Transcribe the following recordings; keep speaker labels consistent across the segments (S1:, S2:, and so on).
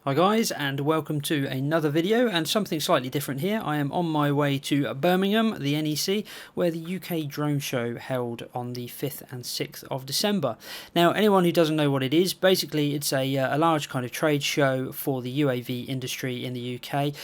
S1: Hi guys, and welcome to another video and something slightly different here. I am on my way to Birmingham, the NEC, where the UK Drone Show held on the 5th and 6th of December. Now, anyone who doesn't know what it is, basically it's a large kind of trade show for the UAV industry in the UK.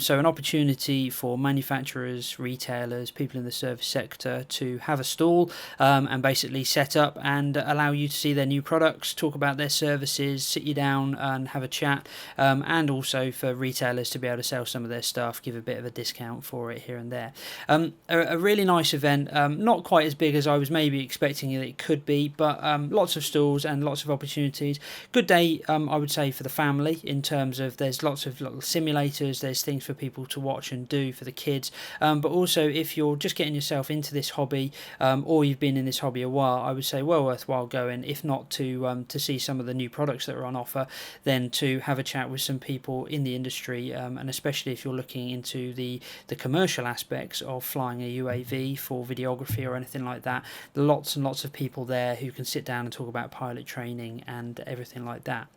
S1: So an opportunity for manufacturers, retailers, people in the service sector to have a stall and basically set up and allow you to see their new products, talk about their services, sit you down and have a chat. And also for retailers to be able to sell some of their stuff, give a bit of a discount for it here and there. A really nice event, not quite as big as I was maybe expecting it could be, but lots of stalls and lots of opportunities. Good day, I would say, for the family in terms of there's lots of little simulators, there's things for people to watch and do for the kids, but also if you're just getting yourself into this hobby or you've been in this hobby a while, I would say well worthwhile going, if not to see some of the new products that are on offer, then to have a chat with some people in the industry, and especially if you're looking into the commercial aspects of flying a UAV for videography or anything like that. Lots and lots of people there who can sit down and talk about pilot training and everything like that.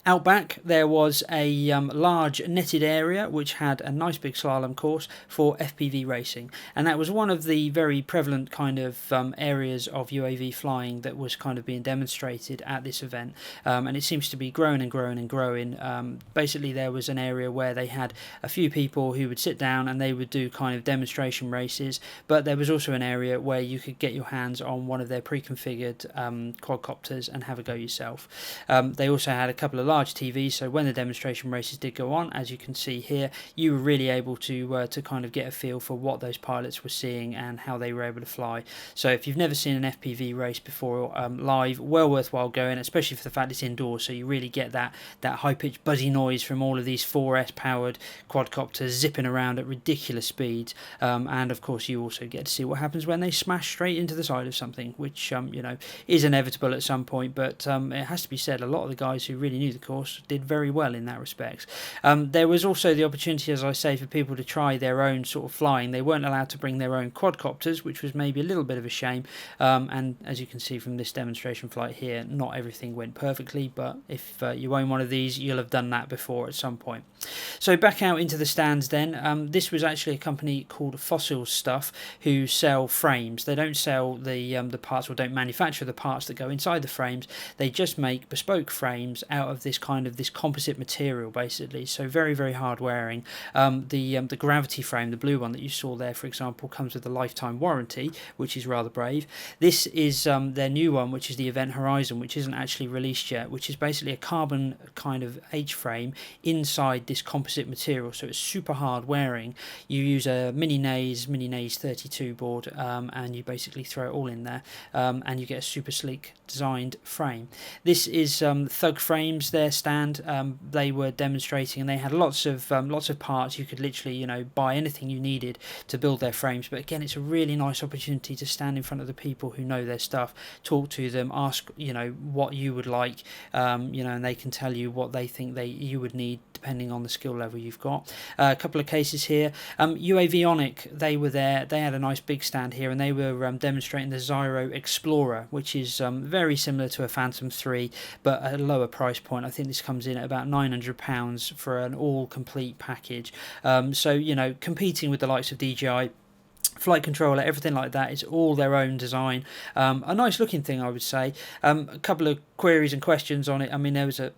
S1: Out back there was a large netted area which had a nice big slalom course for FPV racing, and that was one of the very prevalent kind of areas of UAV flying that was kind of being demonstrated at this event, and it seems to be growing and growing and growing. Basically there was an area where they had a few people who would sit down and they would do kind of demonstration races, but there was also an area where you could get your hands on one of their pre-configured quadcopters and have a go yourself. They also had a couple of large TVs, so when the demonstration races did go on, as you can see here, you were really able to kind of get a feel for what those pilots were seeing and how they were able to fly. So if you've never seen an FPV race before live, well worthwhile going, especially for the fact it's indoors, so you really get that high-pitched buzzy noise from all of these 4S powered quadcopters zipping around at ridiculous speeds, and of course you also get to see what happens when they smash straight into the side of something, which is inevitable at some point, but it has to be said, a lot of the guys who really knew the course did very well in that respect. There was also the opportunity, as I say, for people to try their own sort of flying. They weren't allowed to bring their own quadcopters, which was maybe a little bit of a shame, and as you can see from this demonstration flight here, not everything went perfectly, but if you own one of these, you'll have done that before at some point. So back out into the stands then. This was actually a company called Fossil Stuff who sell frames. They don't sell the parts, or don't manufacture the parts that go inside the frames. They just make bespoke frames out of this composite material, basically. So very, very hard wearing. The gravity frame, the blue one that you saw there, for example, comes with a lifetime warranty, which is rather brave. This is their new one, which is the Event Horizon, which isn't actually released yet, which is basically a carbon kind of H-frame inside this composite material, so it's super hard wearing. You use a mini Naze 32 board, and you basically throw it all in there, and you get a super sleek designed frame. This is Thug Frames, their stand. They were demonstrating, and they had lots of parts. You could literally buy anything you needed to build their frames, but again, it's a really nice opportunity to stand in front of the people who know their stuff, talk to them, ask what you would like, and they can tell you what they think you would need depending on the skill level you've got. A couple of cases here. UAVionic, they were there. They had a nice big stand here, and they were demonstrating the Zyro Explorer, which is very similar to a Phantom 3, but at a lower price point. I think this comes in at about £900 for an all-complete package. So, competing with the likes of DJI, flight controller, everything like that, it's all their own design. A nice looking thing, I would say. A couple of queries and questions on it. I mean, there was a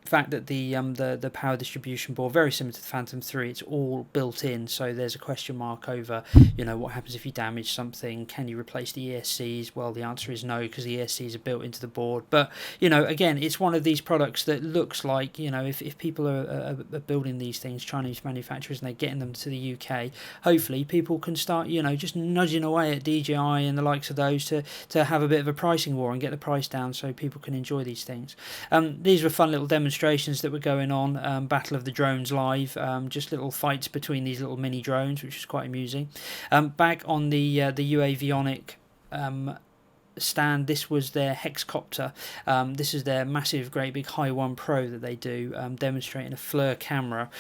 S1: fact that the power distribution board, very similar to the Phantom 3, it's all built in, so there's a question mark over what happens if you damage something. Can you replace the ESCs? Well, the answer is no, because the ESCs are built into the board. But again, it's one of these products that looks like, if people are building these things, Chinese manufacturers, and they're getting them to the UK, hopefully people can start just nudging away at DJI and the likes of those to have a bit of a pricing war and get the price down so people can enjoy these things. These were fun little demonstrations that were going on. Battle of the Drones live, just little fights between these little mini drones, which is quite amusing. Back on the UAVionic stand. This was their Hexcopter. This is their massive, great big High One Pro that they do, demonstrating a FLIR camera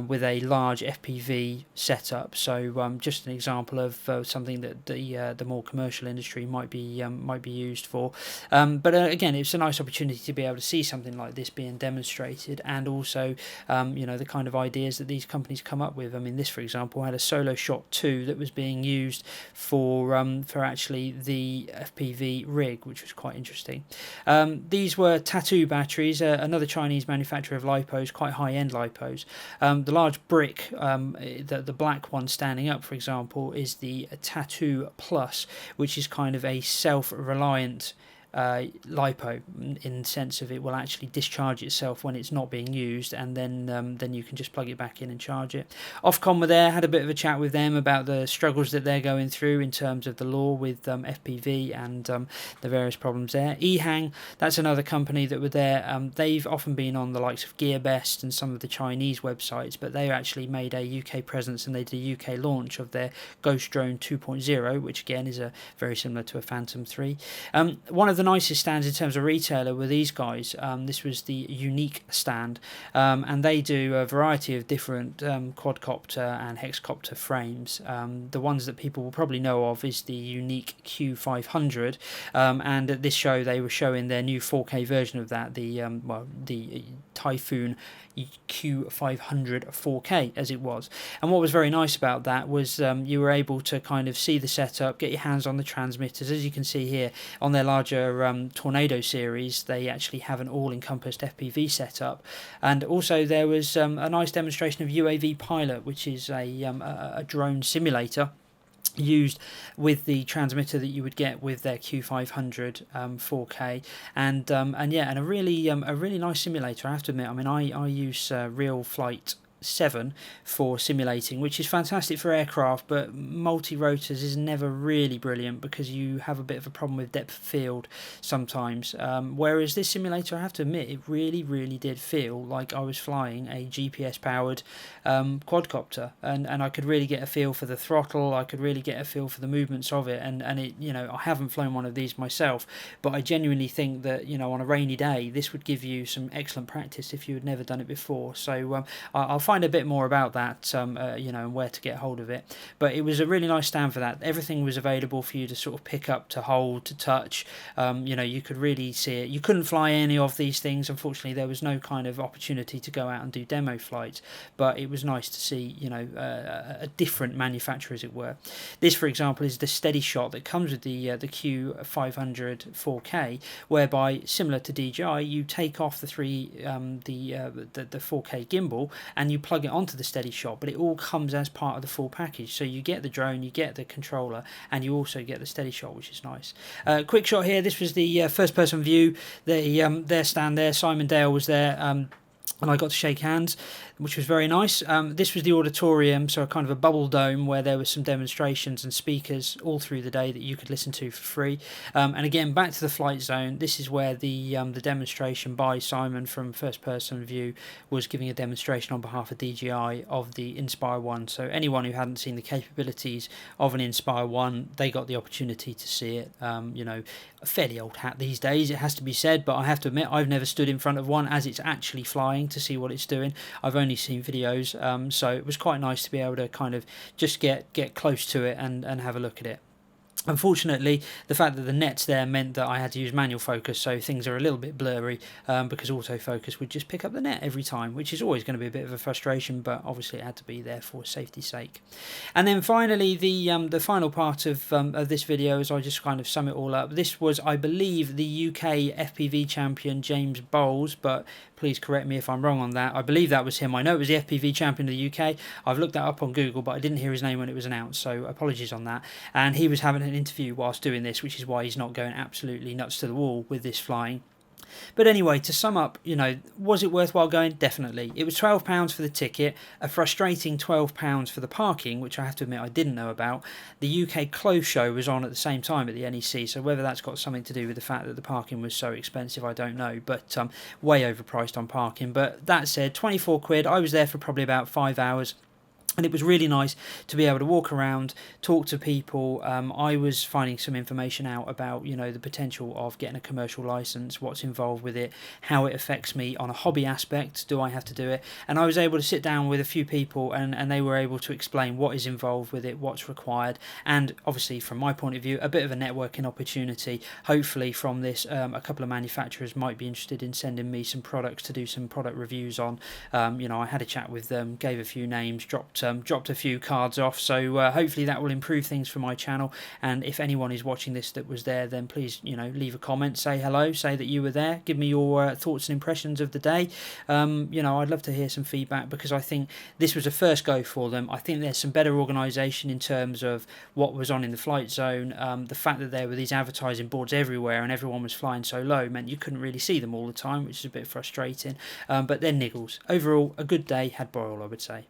S1: with a large FPV setup. So just an example of something that the more commercial industry might be used for. But again, it's a nice opportunity to be able to see something like this being demonstrated, and also the kind of ideas that these companies come up with. I mean, this, for example, had a Solo Shot 2 that was being used for actually the FPV rig, which was quite interesting. These were Tattoo batteries, another Chinese manufacturer of lipos, quite high-end lipos. The large brick, the black one standing up, for example, is the Tattoo Plus, which is kind of a self-reliant lipo, in the sense of it will actually discharge itself when it's not being used, and then you can just plug it back in and charge it. Ofcom were there, had a bit of a chat with them about the struggles that they're going through in terms of the law with FPV and the various problems there. EHang, that's another company that were there. They've often been on the likes of GearBest and some of the Chinese websites, but they actually made a UK presence, and they did a UK launch of their Ghost Drone 2.0, which again is very similar to a Phantom 3. One of the nicest stands in terms of retailer were these guys. This was the Unique stand, and they do a variety of different quadcopter and hexcopter frames. The ones that people will probably know of is the Unique Q500, and at this show they were showing their new 4K version of that, the Typhoon Q500 4K as it was. And what was very nice about that was you were able to kind of see the setup, get your hands on the transmitters. As you can see here on their larger Tornado series, they actually have an all-encompassed FPV setup, and also there was a nice demonstration of UAV Pilot, which is a drone simulator used with the transmitter that you would get with their Q500 4K, and a really nice simulator, I have to admit. I mean, I use Real Flight 7 for simulating, which is fantastic for aircraft, but multi-rotors is never really brilliant because you have a bit of a problem with depth of field sometimes, whereas this simulator, I have to admit, it really did feel like I was flying a GPS powered quadcopter, and I could really get a feel for the throttle, I could really get a feel for the movements of it, and it, I haven't flown one of these myself, but I genuinely think that on a rainy day this would give you some excellent practice if you had never done it before. So I'll find a bit more about that, and where to get hold of it. But it was a really nice stand for that. Everything was available for you to sort of pick up, to hold, to touch. You could really see it. You couldn't fly any of these things. Unfortunately, there was no kind of opportunity to go out and do demo flights. But it was nice to see, a different manufacturer, as it were. This, for example, is the Steady Shot that comes with the Q500 4K, whereby, similar to DJI, you take off the 4K gimbal and you plug it onto the Steady Shot, but it all comes as part of the full package. So you get the drone, you get the controller, and you also get the Steady Shot, which is nice. Quick shot here. This was the first-person view. Their stand there. Simon Dale was there. And I got to shake hands, which was very nice. This was the auditorium, so a kind of a bubble dome where there were some demonstrations and speakers all through the day that you could listen to for free. And again, back to the flight zone. This is where the demonstration by Simon from First Person View was giving a demonstration on behalf of DJI of the Inspire 1. So anyone who hadn't seen the capabilities of an Inspire 1, they got the opportunity to see it. A fairly old hat these days, it has to be said, but I have to admit I've never stood in front of one as it's actually flying to see what it's doing. I've only seen videos, so it was quite nice to be able to kind of just get close to it and have a look at it. Unfortunately, the fact that the net's there meant that I had to use manual focus, so things are a little bit blurry, because autofocus would just pick up the net every time, which is always going to be a bit of a frustration, but obviously it had to be there for safety's sake. And then finally, the final part of this video, as I just kind of sum it all up, this was, I believe, the UK FPV champion James Bowles, but please correct me if I'm wrong on that. I believe that was him. I know it was the FPV champion of the UK. I've looked that up on Google, but I didn't hear his name when it was announced, so apologies on that. And he was having an interview whilst doing this, which is why he's not going absolutely nuts to the wall with this flying. But anyway, to sum up, was it worthwhile going? Definitely. It was £12 for the ticket, a frustrating £12 for the parking, which I have to admit I didn't know about. The UK Clothes Show was on at the same time at the NEC, so whether that's got something to do with the fact that the parking was so expensive, I don't know, but way overpriced on parking. But that said, 24 quid, I was there for probably about 5 hours. And it was really nice to be able to walk around, talk to people. I was finding some information out about, the potential of getting a commercial license, what's involved with it, how it affects me on a hobby aspect. Do I have to do it? And I was able to sit down with a few people, and they were able to explain what is involved with it, what's required, and obviously from my point of view, a bit of a networking opportunity. Hopefully from this, a couple of manufacturers might be interested in sending me some products to do some product reviews on. I had a chat with them, gave a few names, dropped a few cards off, so hopefully that will improve things for my channel. And if anyone is watching this that was there, then please leave a comment, say hello, say that you were there, give me your thoughts and impressions of the day. I'd love to hear some feedback, because I think this was a first go for them. I think there's some better organisation in terms of what was on in the flight zone. The fact that there were these advertising boards everywhere and everyone was flying so low meant you couldn't really see them all the time, which is a bit frustrating, but they're niggles. Overall, a good day had Boyle, I would say.